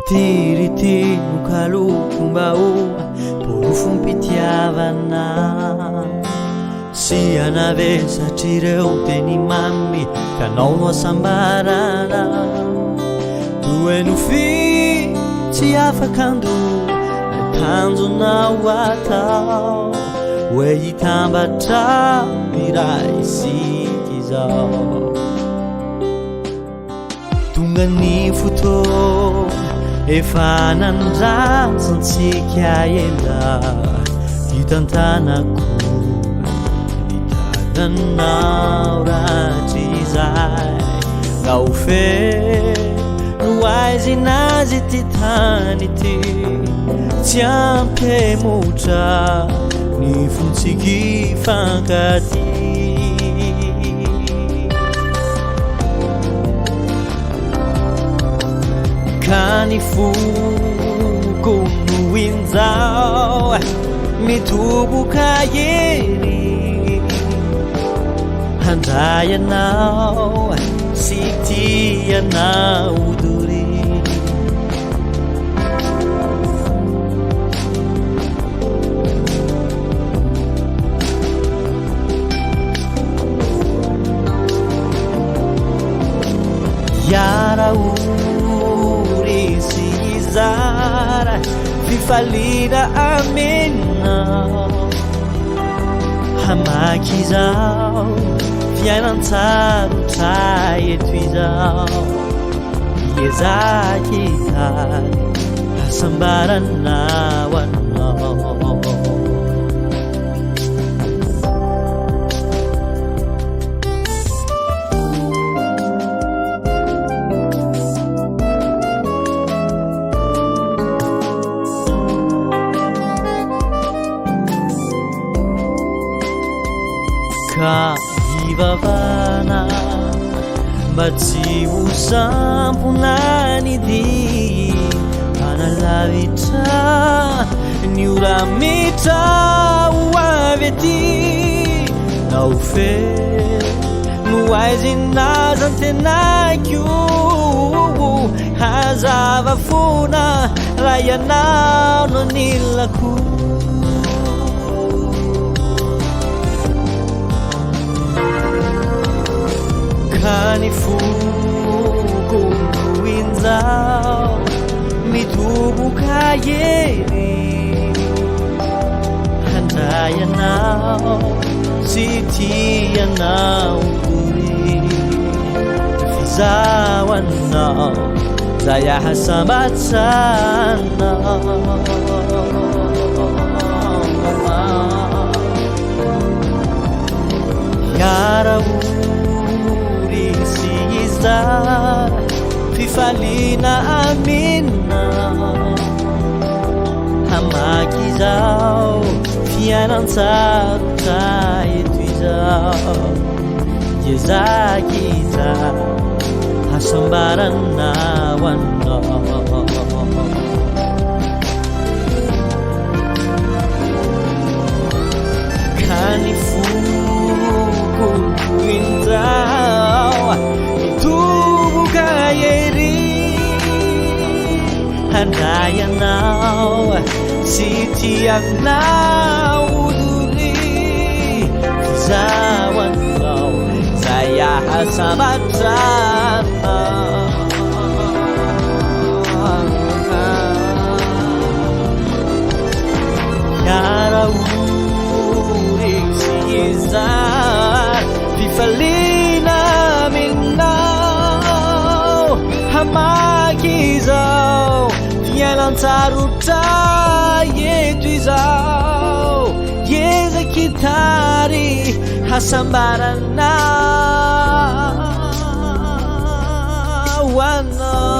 Tirity nokalokom-bahoa porofompitiavana sy anavesatr'ireo teny mamy kanao no asambarana toe nofi tsy afakando tanjonao atao hoe hitambatra miray isika izao tonga ny fotoana efa nandrasantsika ela hitantanako nitananao ratrizay nao fe no aizinazy ty tany ty tsy ampemotra ny fontsiky fankaty kany foko no inzao mitoboka ery handrayanao sy tianao dory Yarauri si izara fifalira amena hamakizao fiainantsarotra eto izao iezakitary hasambaranao anao ka ivavana mba tsy ho samponany dy analavitra ny oramitra ho avy aty nao fe no aizinaza tenakio hazava fona raha ianao no nilako kany foko no inzao mitoboka ery handrayanao sy tianao dory fizao anao zay ahasambatsanao Yarauri si izara fifalina amina hamakizao fiainantsarotra eto izao iezakita hasambaranao anao kany foko inzao mitoboka ery handrayanao sy tianao dory fizao anao zay ahasambatrana Yarauri si izara fifalina aminao hamakizao fiainantsarotra eto izao iezakitary hasambaranao anao